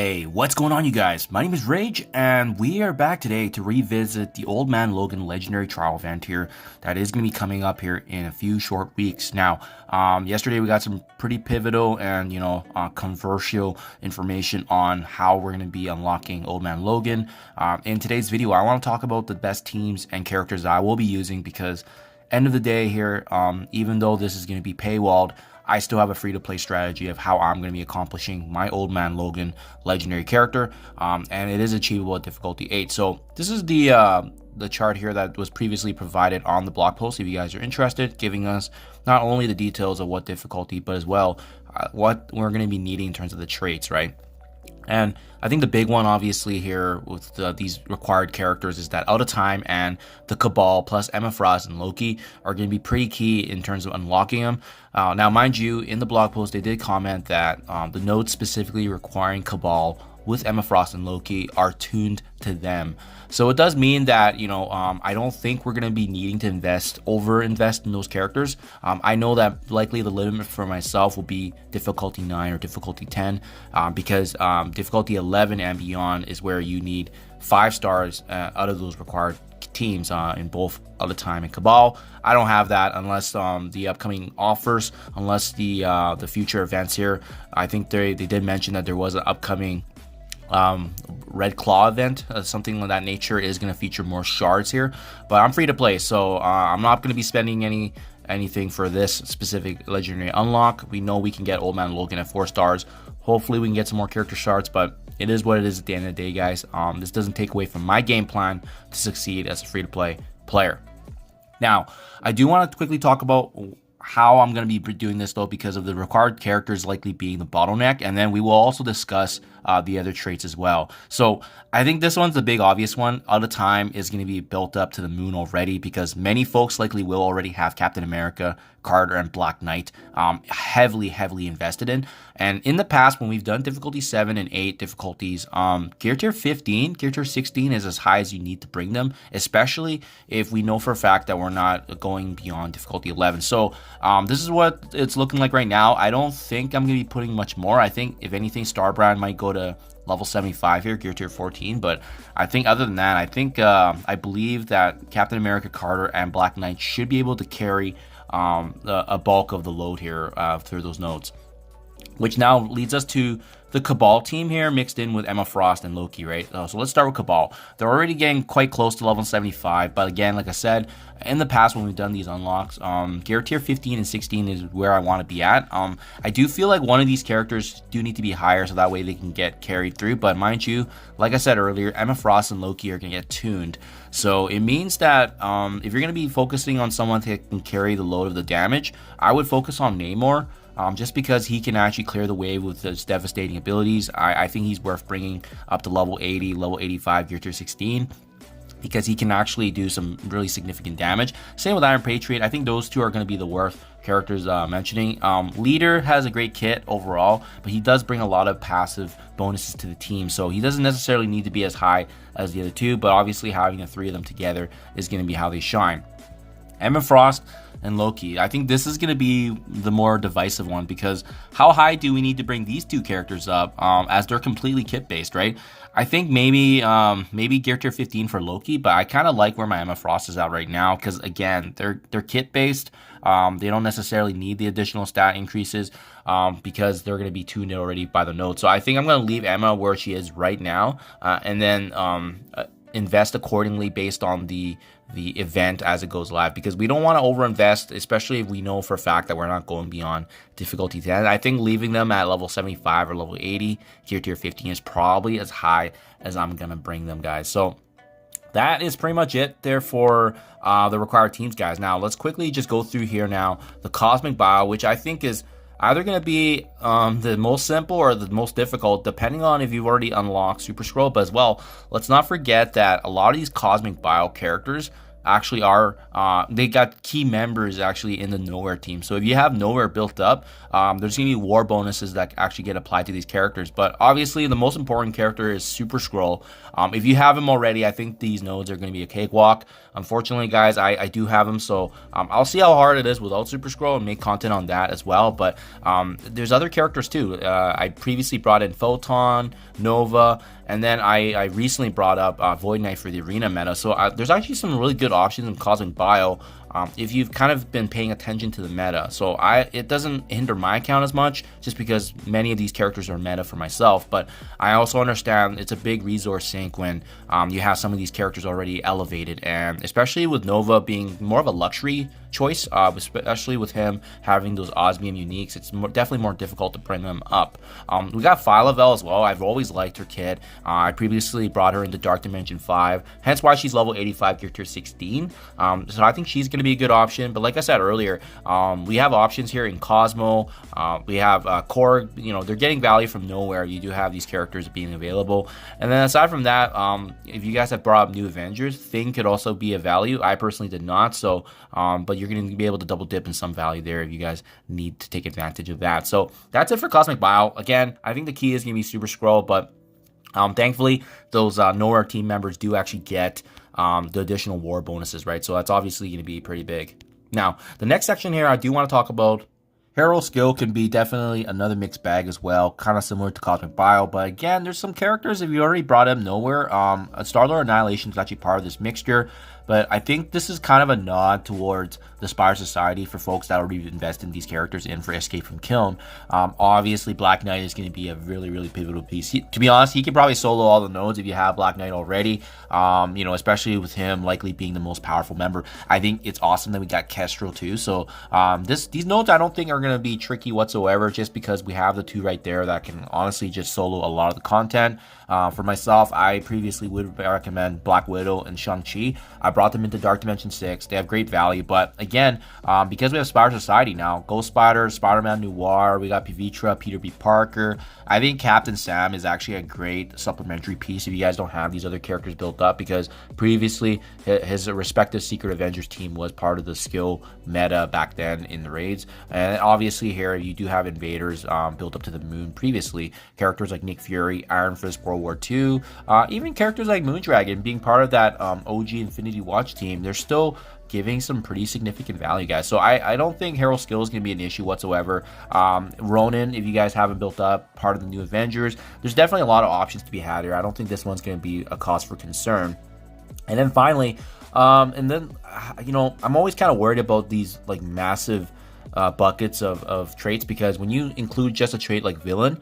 Hey, what's going on, you guys? My name is Rayge, and we are back today to revisit the old Man Logan legendary trial event here that is going to be coming up here in a few short weeks. Now, yesterday we got some pretty pivotal and, controversial information on how we're going to be unlocking old Man Logan. In today's video, I want to talk about the best teams and characters that I will be using because end of the day here, even though this is going to be paywalled, I still have a free-to-play strategy of how I'm going to be accomplishing my old Man Logan legendary character, and it is achievable at difficulty 8. So this is the chart here that was previously provided on the blog post if you guys are interested, giving us not only the details of what difficulty, but as well what we're going to be needing in terms of the traits, right? And I think the big one, obviously, here with these required characters is that Out of Time and the Cabal plus Emma Frost and Loki are going to be pretty key in terms of unlocking them. Now, mind you, in the blog post, they did comment that the nodes specifically requiring Cabal with Emma Frost and Loki are tuned to them. So it does mean that, I don't think we're going to be needing to overinvest in those characters. I know that likely the limit for myself will be difficulty 9 or difficulty 10 because difficulty 11 and beyond is where you need 5 stars out of those required teams in both Out of Time and Cabal. I don't have that unless the upcoming offers, unless the future events here. I think they did mention that there was an upcoming Red Claw event, something of that nature is going to feature more shards here, but I'm free to play, so I'm not going to be spending anything for this specific legendary unlock. We know we can get old Man Logan at 4 stars. Hopefully we can get some more character shards, but it is what it is at the end of the day, guys. This doesn't take away from my game plan to succeed as a free to play player. Now, I do want to quickly talk about how I'm going to be doing this though, because of the required characters likely being the bottleneck, and then we will also discuss the other traits as well. So I think this one's the big obvious one. Out of Time is going to be built up to the moon already because many folks likely will already have Captain America, Carter, and Black Knight heavily invested in. And in the past, when we've done difficulty 7 and 8 difficulties, gear tier 15, gear tier 16 is as high as you need to bring them, especially if we know for a fact that we're not going beyond difficulty 11. So this is what it's looking like right now. I don't think I'm going to be putting much more. I think if anything, Starbrand might go to level 75 here, gear tier 14, but I think other than that, I believe that Captain America, Carter, and Black Knight should be able to carry a bulk of the load here through those nodes, which now leads us to the Cabal team here mixed in with Emma Frost and Loki, right? So let's start with Cabal. They're already getting quite close to level 75, but again, like I said, in the past when we've done these unlocks, gear tier 15 and 16 is where I want to be at. I do feel like one of these characters do need to be higher so that way they can get carried through, but mind you, like I said earlier, Emma Frost and Loki are going to get tuned. So it means that if you're going to be focusing on someone that can carry the load of the damage, I would focus on Namor. Just because he can actually clear the wave with his devastating abilities. I think he's worth bringing up to level 80, level 85, gear tier 16, because he can actually do some really significant damage. Same with Iron Patriot. I think those two are going to be the worth characters mentioning. Leader has a great kit overall, but he does bring a lot of passive bonuses to the team, so he doesn't necessarily need to be as high as the other two, but obviously having the 3 of them together is going to be how they shine. Emma Frost and Loki, I think this is going to be the more divisive one, because how high do we need to bring these two characters up as they're completely kit based, right? I think maybe gear tier 15 for Loki, but I kind of like where my Emma Frost is at right now because again, they're kit based. They don't necessarily need the additional stat increases because they're going to be tuned already by the node. So I think I'm going to leave Emma where she is right now and then invest accordingly based on the event as it goes live, because we don't want to overinvest, especially if we know for a fact that we're not going beyond difficulty 10. I think leaving them at level 75 or level 80, gear tier 15 is probably as high as I'm gonna bring them, guys. So that is pretty much it there for the required teams, guys. Now let's quickly just go through here now the Cosmic Bio, which I think is either going to be the most simple or the most difficult, depending on if you've already unlocked Super Scroll. But as well, let's not forget that a lot of these Cosmic Bio characters actually are they got key members actually in the Nowhere team. So if you have Nowhere built up, there's gonna be war bonuses that actually get applied to these characters. But obviously the most important character is Super Scroll. If you have him already, I think these nodes are gonna be a cakewalk. Unfortunately, guys, I do have him, so I'll see how hard it is without Super Scroll and make content on that as well. But there's other characters too. I previously brought in Photon, Nova, and then I recently brought up Void Knight for the arena meta. So there's actually some really good options in Cosmic Bio if you've kind of been paying attention to the meta. So it doesn't hinder my account as much, just because many of these characters are meta for myself. But I also understand it's a big resource sink when you have some of these characters already elevated, and especially with Nova being more of a luxury choice, especially with him having those Osmium uniques, it's definitely more difficult to bring them up. We got Phylavel as well. I've always liked her kit. I previously brought her into Dark Dimension 5, hence why she's level 85, gear tier 16. So I think she's going to be a good option. But like I said earlier, we have options here in Cosmo. We have Korg. You know, they're getting value from nowhere. You do have these characters being available. And then aside from that, if you guys have brought up new Avengers, Thing could also be a value. I personally did not. So, but you're going to be able to double dip in some value there if you guys need to take advantage of that. So that's it for Cosmic Bio. Again, I think the key is going to be Super Scroll, but thankfully those Nowhere team members do actually get the additional war bonuses, right? So that's obviously going to be pretty big. Now, the next section here, I do want to talk about Hero skill can be definitely another mixed bag as well, kind of similar to Cosmic Bio, but again, there's some characters, if you already brought him Nowhere, Star-Lord Annihilation is actually part of this mixture, but I think this is kind of a nod towards the Spire Society for folks that already invest in these characters in for Escape from Kiln. Obviously, Black Knight is going to be a really, really pivotal piece. To be honest, he can probably solo all the nodes if you have Black Knight already, you know, especially with him likely being the most powerful member. I think it's awesome that we got Kestrel too, so these nodes I don't think are going to be tricky whatsoever, just because we have the two right there that can honestly just solo a lot of the content. For myself, I previously would recommend Black Widow and Shang-Chi. I brought them into Dark Dimension 6. They have great value, but again, because we have Spire Society now, Ghost Spider, Spider-Man Noir, we got Pavitra, Peter B. Parker. I think Captain Sam is actually a great supplementary piece if you guys don't have these other characters built up, because previously his respective Secret Avengers team was part of the skill meta back then in the raids. And obviously here you do have invaders built up to the moon previously. Characters like Nick Fury, Iron Fist, World War II, even characters like Moondragon being part of that OG Infinity Watch team. They're still giving some pretty significant value, guys. So I don't think Hero skill is going to be an issue whatsoever. Ronin, if you guys haven't built up, part of the new Avengers, there's definitely a lot of options to be had here. I don't think this one's going to be a cause for concern. And then finally, you know, I'm always kind of worried about these like massive buckets of traits, because when you include just a trait like Villain,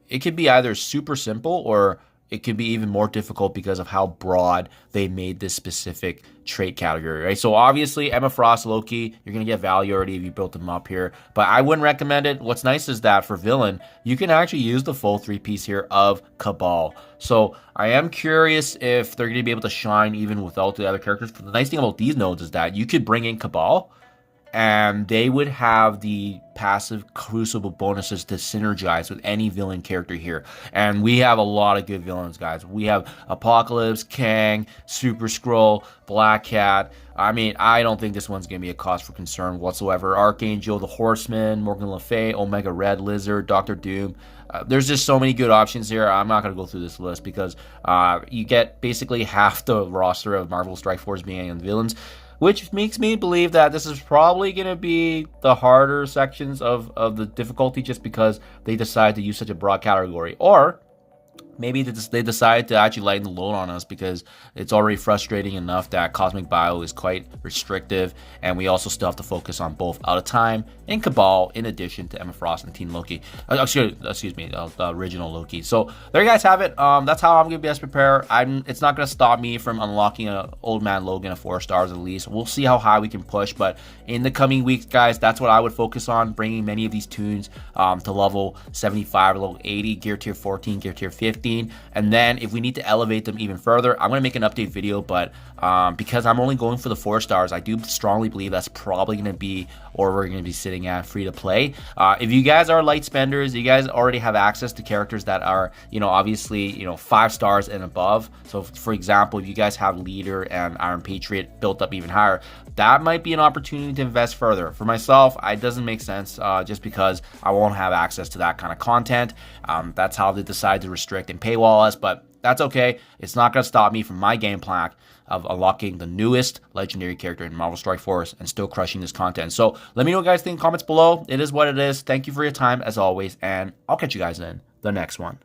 it could be either super simple or it could be even more difficult because of how broad they made this specific trait category, right? So obviously, Emma Frost, Loki, you're going to get value already if you built them up here, but I wouldn't recommend it. What's nice is that for Villain, you can actually use the full 3-piece here of Cabal. So I am curious if they're going to be able to shine even without the other characters. But the nice thing about these nodes is that you could bring in Cabal, and they would have the passive Crucible bonuses to synergize with any villain character here. And we have a lot of good villains, guys. We have Apocalypse, Kang, Super Skrull, Black Cat. I mean, I don't think this one's going to be a cause for concern whatsoever. Archangel, the Horseman, Morgan Le Fay, Omega Red, Lizard, Doctor Doom. There's just so many good options here. I'm not going to go through this list because you get basically half the roster of Marvel Strike Force being villains, which makes me believe that this is probably going to be the harder sections of the difficulty, just because they decide to use such a broad category. Or maybe they decide to actually lighten the load on us because it's already frustrating enough that Cosmic Bio is quite restrictive, and we also still have to focus on both Out of Time and Cabal in addition to Emma Frost and Teen Loki. Excuse me, the original Loki. So there you guys have it. That's how I'm going to be best prepared. It's not going to stop me from unlocking an Old Man Logan of 4 stars at least. We'll see how high we can push, but in the coming weeks, guys, that's what I would focus on, bringing many of these tunes to level 75 or level 80, gear tier 14, gear tier 50. 15. And then if we need to elevate them even further, I'm going to make an update video. But because I'm only going for the 4 stars, I do strongly believe that's probably going to be, or we're going to be sitting at free to play. If you guys are light spenders, you guys already have access to characters that are, obviously, 5 stars and above. So for example, if you guys have Leader and Iron Patriot built up even higher, that might be an opportunity to invest further. For myself, it doesn't make sense just because I won't have access to that kind of content. That's how they decide to restrict and paywall us, but that's okay. It's not going to stop me from my game plan of unlocking the newest legendary character in Marvel Strike Force and still crushing this content. So let me know what you guys think in comments below. It is what it is. Thank you for your time as always, and I'll catch you guys in the next one.